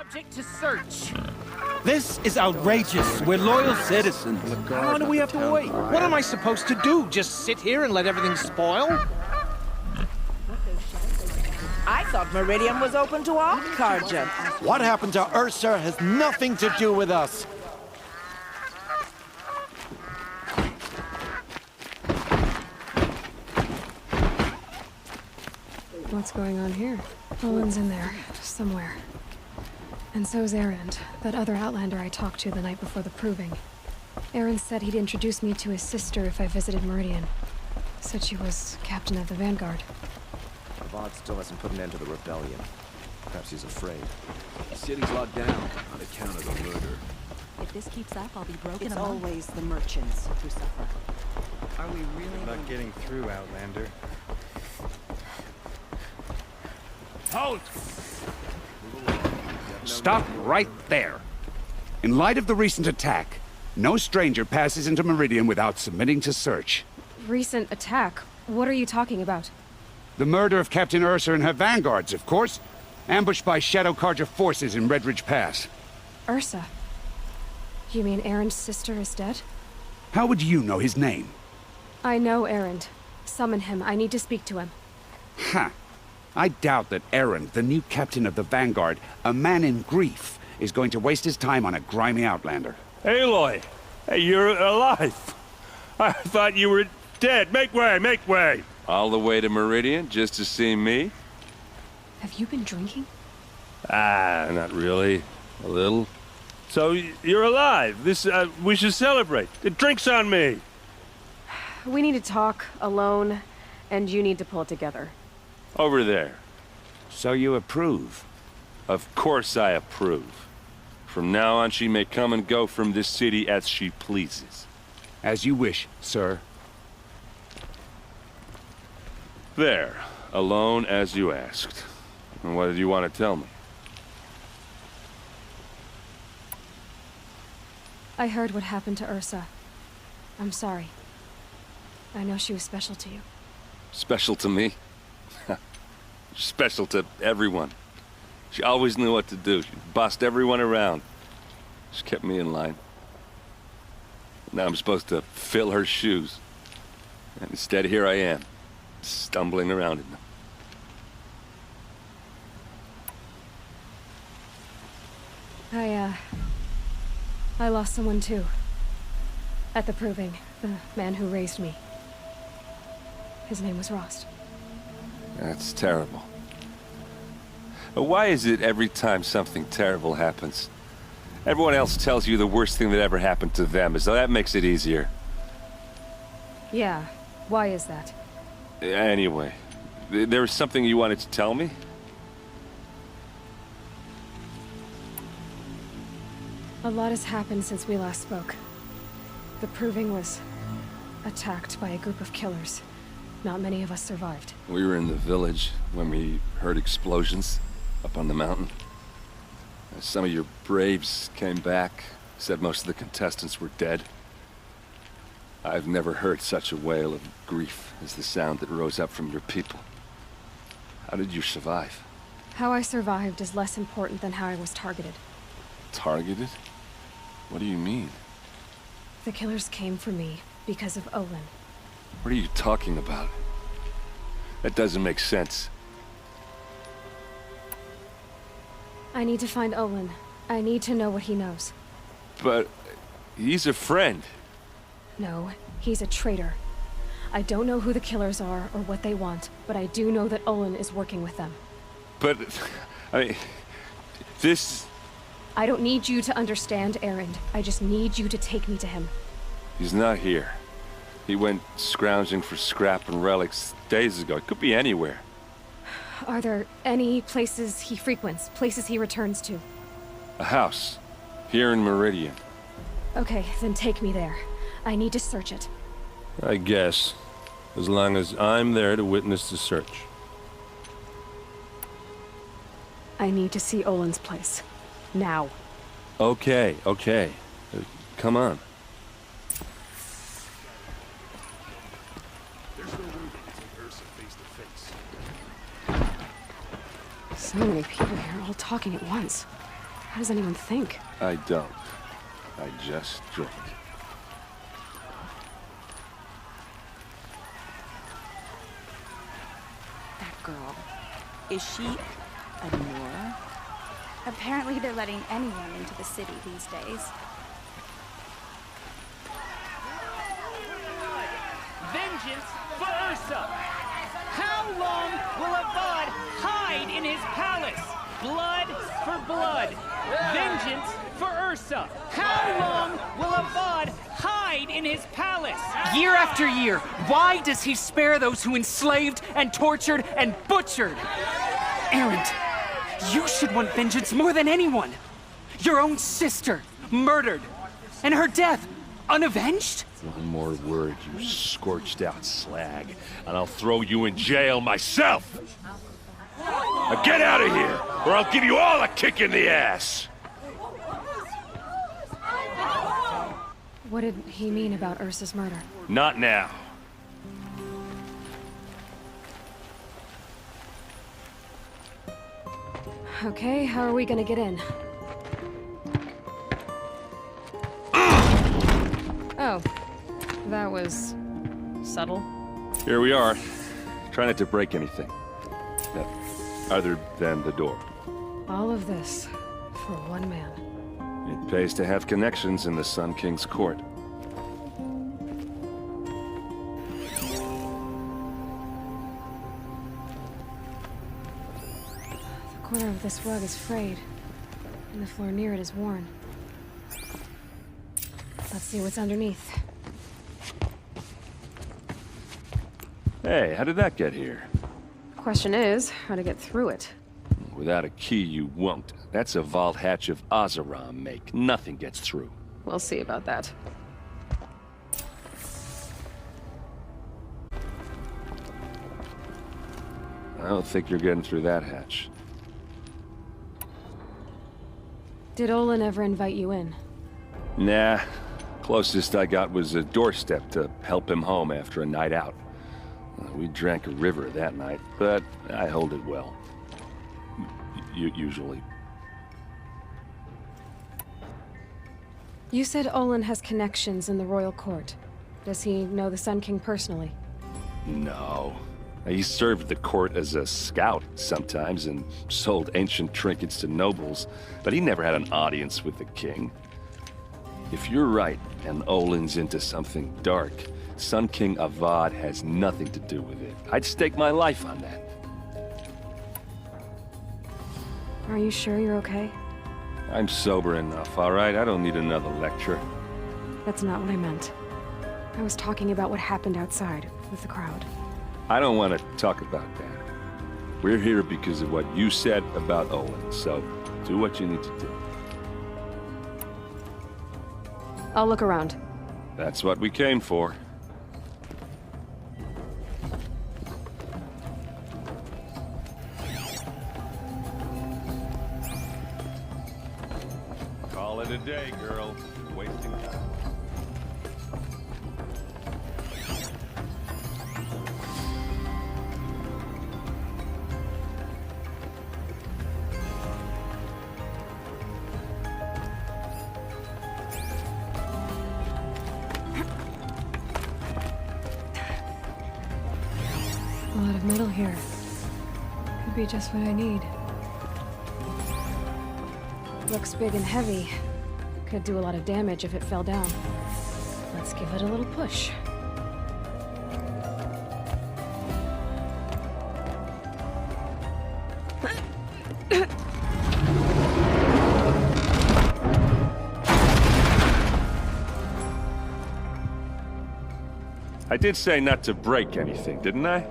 Subject to search. This is outrageous. We're loyal citizens. How long do we have to wait? What am I supposed to do? Just sit here and let everything spoil? I thought Meridian was open to all Karja. What happened to Ursa has nothing to do with us. What's going on here? Owen's in there, somewhere. And so's Erend, that other Outlander I talked to the night before the proving. Erend said he'd introduce me to his sister if I visited Meridian. Said she was captain of the Vanguard. Buat still hasn't put an end to the rebellion. Perhaps he's afraid. The city's locked down on account of the murder. If this keeps up, I'll be broken. It's always the merchants who suffer. Are we really not getting through, Outlander? Halt! Stop right there. In light of the recent attack, no stranger passes into Meridian without submitting to search. Recent attack? What are you talking about? The murder of Captain Ursa and her vanguards, of course. Ambushed by Shadow Karja forces in Redridge Pass. Ursa? You mean Erend's sister is dead? How would you know his name? I know Erend. Summon him. I need to speak to him. Ha! I doubt that Erend, the new captain of the Vanguard, a man in grief, is going to waste his time on a grimy outlander. Aloy! Hey, you're alive! I thought you were dead. Make way, make way! All the way to Meridian just to see me? Have you been drinking? Ah, not really. A little. So, you're alive. We should celebrate. The drink's on me! We need to talk, alone, and you need to pull it together. Over there. So you approve? Of course I approve. From now on, she may come and go from this city as she pleases. As you wish, sir. There. Alone as you asked. And what did you want to tell me? I heard what happened to Ursa. I'm sorry. I know she was special to you. Special to me? Special to everyone. She always knew what to do. She bossed everyone around. She kept me in line. Now I'm supposed to fill her shoes. And instead, here I am, stumbling around in them. I lost someone too. At the proving, the man who raised me. His name was Rost. That's terrible. But why is it every time something terrible happens, everyone else tells you the worst thing that ever happened to them, as though that makes it easier? Yeah, why is that? Anyway, there was something you wanted to tell me? A lot has happened since we last spoke. The proving was attacked by a group of killers. Not many of us survived. We were in the village when we heard explosions up on the mountain. Some of your braves came back, said most of the contestants were dead. I've never heard such a wail of grief as the sound that rose up from your people. How did you survive? How I survived is less important than how I was targeted. Targeted? What do you mean? The killers came for me because of Olin. What are you talking about? That doesn't make sense. I need to find Olin. I need to know what he knows. But he's a friend. No, he's a traitor. I don't know who the killers are or what they want, but I do know that Olin is working with them. But, I mean, this... I don't need you to understand, Erend. I just need you to take me to him. He's not here. He went scrounging for scrap and relics days ago. It could be anywhere. Are there any places he frequents, places he returns to? A house. Here in Meridian. Okay, then take me there. I need to search it. I guess. As long as I'm there to witness the search. I need to see Olin's place. Now. Okay, okay. Come on. So many people here, all talking at once. How does anyone think? I don't. I just drink. That girl. Is she a Moor? Apparently they're letting anyone into the city these days. Vengeance for Ursa! How long will Avad hide in his palace? Blood for blood. Vengeance for Ursa. How long will Avad hide in his palace? Year after year, why does he spare those who enslaved and tortured and butchered? Erend, you should want vengeance more than anyone. Your own sister, murdered, and her death, unavenged? One more word, you scorched out slag, and I'll throw you in jail myself! Now get out of here, or I'll give you all a kick in the ass! What did he mean about Ursa's murder? Not now. Okay, how are we gonna get in? Oh, that was subtle. Here we are. Try not to break anything. Other than the door. All of this for one man. It pays to have connections in the Sun King's court. The corner of this rug is frayed, and the floor near it is worn. Let's see what's underneath. Hey, how did that get here? Question is, how to get through it. Without a key, you won't. That's a vault hatch of Oseram make. Nothing gets through. We'll see about that. I don't think you're getting through that hatch. Did Olin ever invite you in? Nah. Closest I got was a doorstep to help him home after a night out. We drank a river that night, but I hold it well. Usually. You said Olin has connections in the royal court. Does he know the Sun King personally? No. He served the court as a scout sometimes and sold ancient trinkets to nobles, but he never had an audience with the king. If you're right, and Olin's into something dark, Sun King Avad has nothing to do with it. I'd stake my life on that. Are you sure you're okay? I'm sober enough, all right? I don't need another lecture. That's not what I meant. I was talking about what happened outside with the crowd. I don't want to talk about that. We're here because of what you said about Olin, so do what you need to do. I'll look around. That's what we came for. Call it a day, girl. You're wasting time. A lot of metal here. Could be just what I need. Looks big and heavy. Could do a lot of damage if it fell down. Let's give it a little push. I did say not to break anything, didn't I?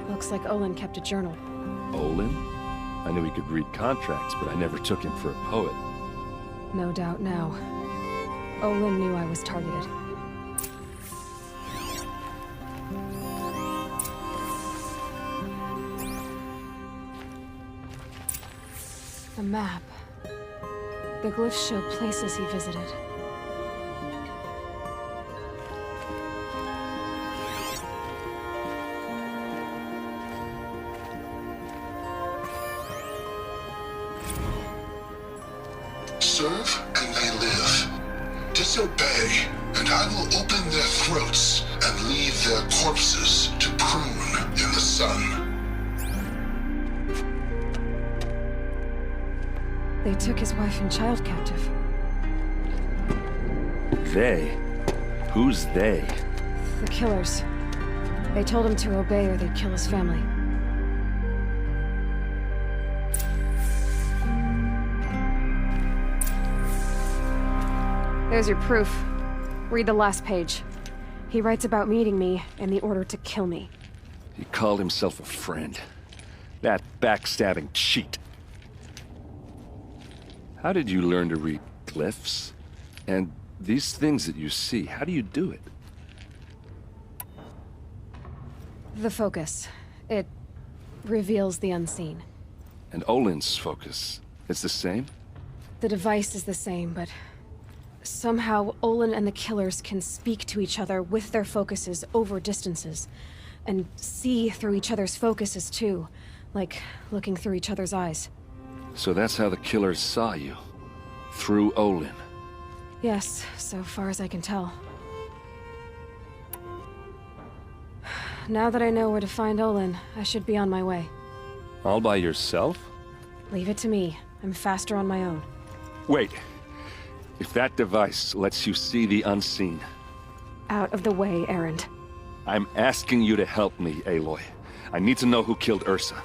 Looks like Olin kept a journal. Olin? I knew he could read contracts, but I never took him for a poet. No doubt now. Olin knew I was targeted. A map. The glyphs show places he visited. Serve and they live. Disobey, and I will open their throats and leave their corpses to prune in the sun. They took his wife and child captive. They? Who's they? The killers. They told him to obey or they'd kill his family. There's your proof. Read the last page. He writes about meeting me and the order to kill me. He called himself a friend. That backstabbing cheat. How did you learn to read glyphs? And these things that you see, how do you do it? The focus. It reveals the unseen. And Olin's focus, it's the same? The device is the same, but somehow Olin and the killers can speak to each other with their focuses over distances. And see through each other's focuses too, like looking through each other's eyes. So that's how the killers saw you? Through Olin? Yes, so far as I can tell. Now that I know where to find Olin, I should be on my way. All by yourself? Leave it to me. I'm faster on my own. Wait. If that device lets you see the unseen... Out of the way, Erend. I'm asking you to help me, Aloy. I need to know who killed Ursa.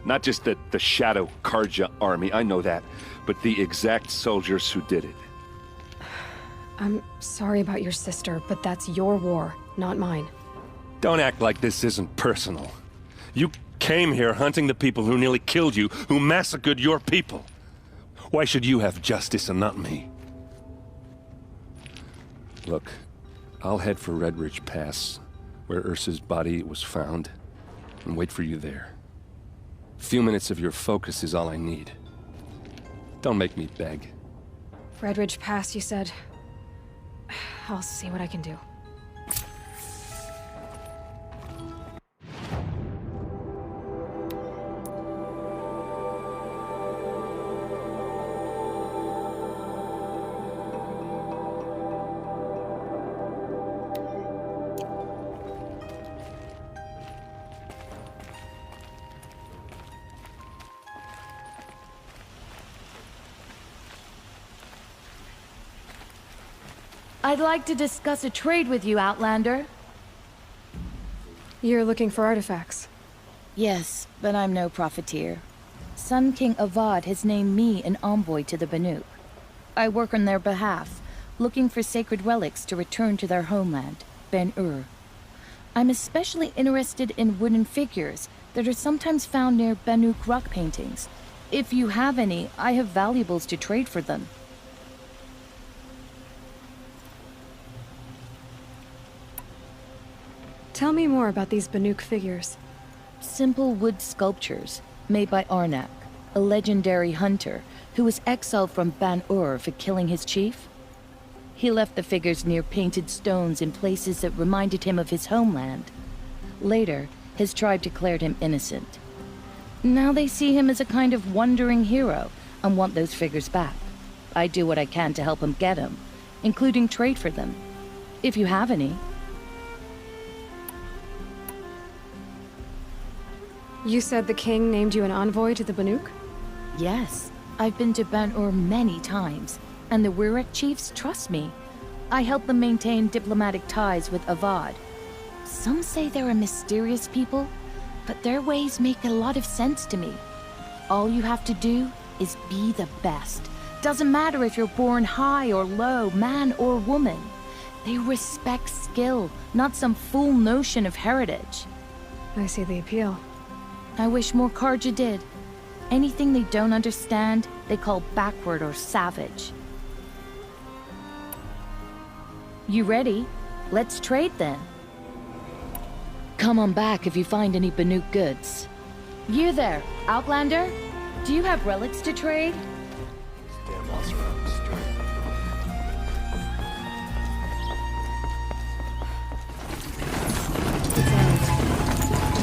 Not just the Shadow Karja army, I know that, but the exact soldiers who did it. I'm sorry about your sister, but that's your war, not mine. Don't act like this isn't personal. You came here hunting the people who nearly killed you, who massacred your people. Why should you have justice and not me? Look, I'll head for Red Ridge Pass, where Ursa's body was found, and wait for you there. A few minutes of your focus is all I need. Don't make me beg. Red Ridge Pass, you said? I'll see what I can do. I'd like to discuss a trade with you, Outlander. You're looking for artifacts? Yes, but I'm no profiteer. Sun King Avad has named me an envoy to the Banuk. I work on their behalf, looking for sacred relics to return to their homeland, Ben-Ur. I'm especially interested in wooden figures that are sometimes found near Banuk rock paintings. If you have any, I have valuables to trade for them. Tell me more about these Banuk figures. Simple wood sculptures made by Arnak, a legendary hunter who was exiled from Ban-Ur for killing his chief. He left the figures near painted stones in places that reminded him of his homeland. Later, his tribe declared him innocent. Now they see him as a kind of wandering hero and want those figures back. I do what I can to help him get them, including trade for them, if you have any. You said the king named you an envoy to the Banuk? Yes. I've been to Ban-Ur many times, and the Wirek chiefs trust me. I help them maintain diplomatic ties with Avad. Some say they're a mysterious people, but their ways make a lot of sense to me. All you have to do is be the best. Doesn't matter if you're born high or low, man or woman. They respect skill, not some fool notion of heritage. I see the appeal. I wish more Karja did. Anything they don't understand, they call backward or savage. You ready? Let's trade then. Come on back if you find any Banuk goods. You there, Outlander? Do you have relics to trade? Damn monster out the street.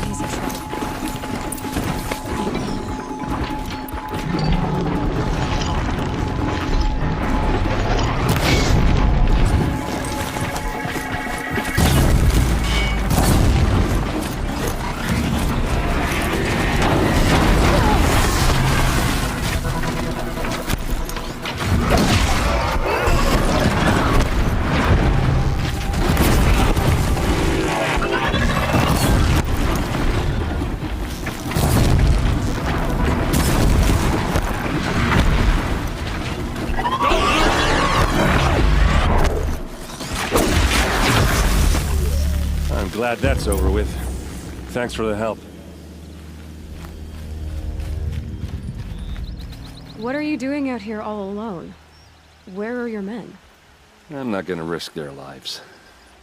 He's in trouble. Glad that's over with. Thanks for the help. What are you doing out here all alone? Where are your men? I'm not gonna risk their lives.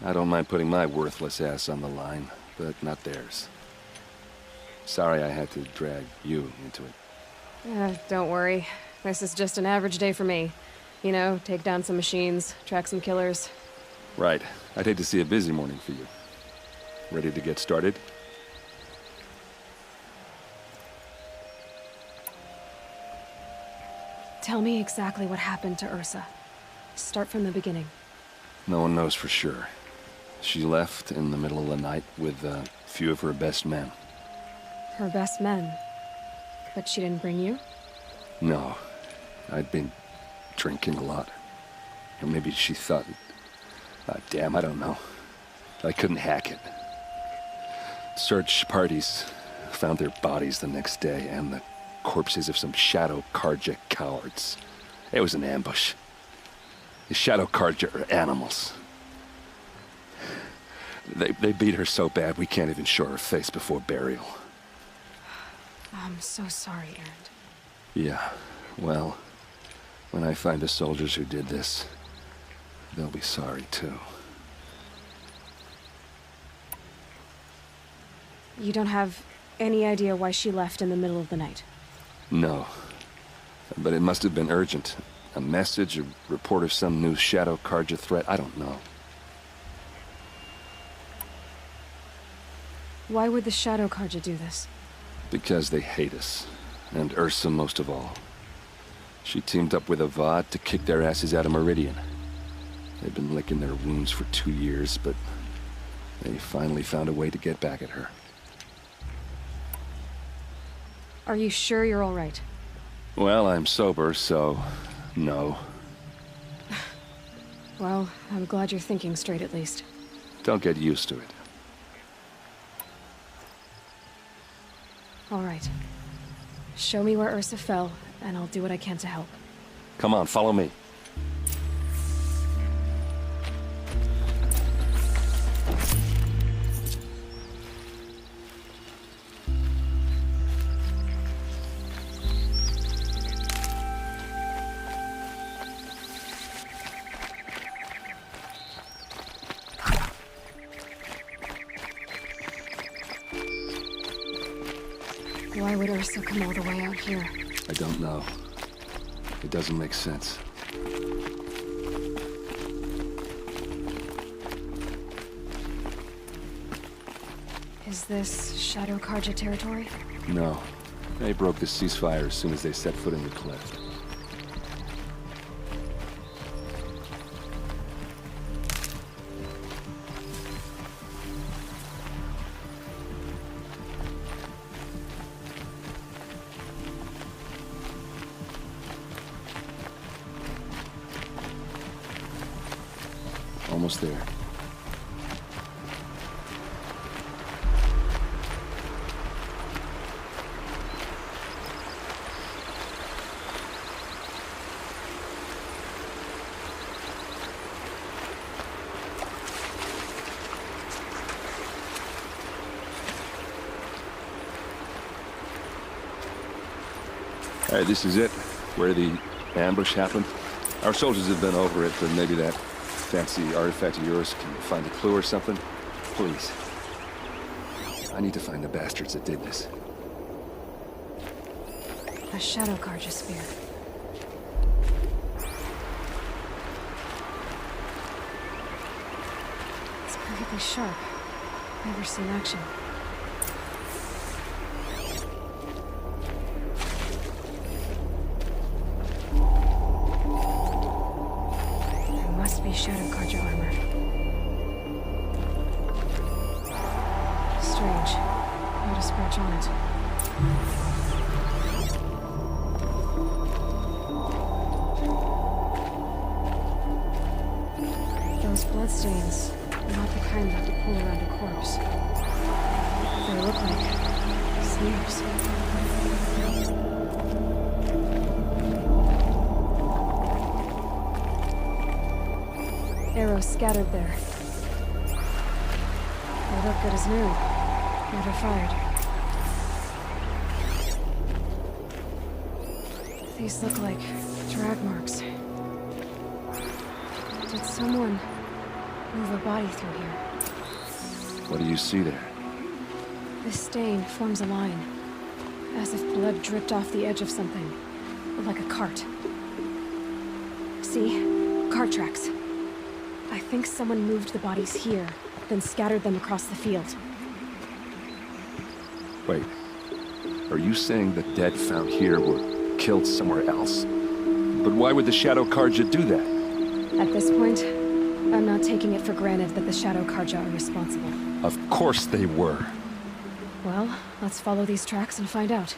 I don't mind putting my worthless ass on the line, but not theirs. Sorry I had to drag you into it. Don't worry. This is just an average day for me. You know, take down some machines, track some killers. Right. I'd hate to see a busy morning for you. Ready to get started? Tell me exactly what happened to Ursa. Start from the beginning. No one knows for sure. She left in the middle of the night with a few of her best men. Her best men? But she didn't bring you? No. I'd been drinking a lot. Or maybe she thought... damn, I don't know. I couldn't hack it. Search parties found their bodies the next day and the corpses of some Shadow Karja cowards. It was an ambush. The Shadow Karja are animals. They beat her so bad we can't even show her face before burial. I'm so sorry, Erend. Yeah, well, when I find the soldiers who did this, they'll be sorry too. You don't have any idea why she left in the middle of the night? No. But it must have been urgent. A message, a report of some new Shadow Karja threat, I don't know. Why would the Shadow Karja do this? Because they hate us. And Ursa most of all. She teamed up with Avad to kick their asses out of Meridian. They've been licking their wounds for 2 years, but they finally found a way to get back at her. Are you sure you're all right? Well, I'm sober, so... no. Well, I'm glad you're thinking straight at least. Don't get used to it. All right. Show me where Ursa fell, and I'll do what I can to help. Come on, follow me. Why would Ursa come all the way out here? I don't know. It doesn't make sense. Is this Shadow Karja territory? No. They broke the ceasefire as soon as they set foot in the cleft. Almost there. Alright, this is it. Where the ambush happened. Our soldiers have been over it, but maybe that fancy artifact of yours can find a clue or something. Please. I need to find the bastards that did this. A shadow Karja spear. It's perfectly sharp. Never seen action. There must be shadow Karja armor. Strange. Not a scratch on it. Those bloodstains are not the kind that would pull around a corpse. They look like smears. Arrows scattered there. They look good as new. Never fired. These look like drag marks. Did someone move a body through here? What do you see there? This stain forms a line, as if blood dripped off the edge of something, like a cart. See? Cart tracks. I think someone moved the bodies here, then scattered them across the field. Wait. Are you saying the dead found here were killed somewhere else? But why would the Shadow Karja do that? At this point, I'm not taking it for granted that the Shadow Karja are responsible. Of course they were. Well, let's follow these tracks and find out.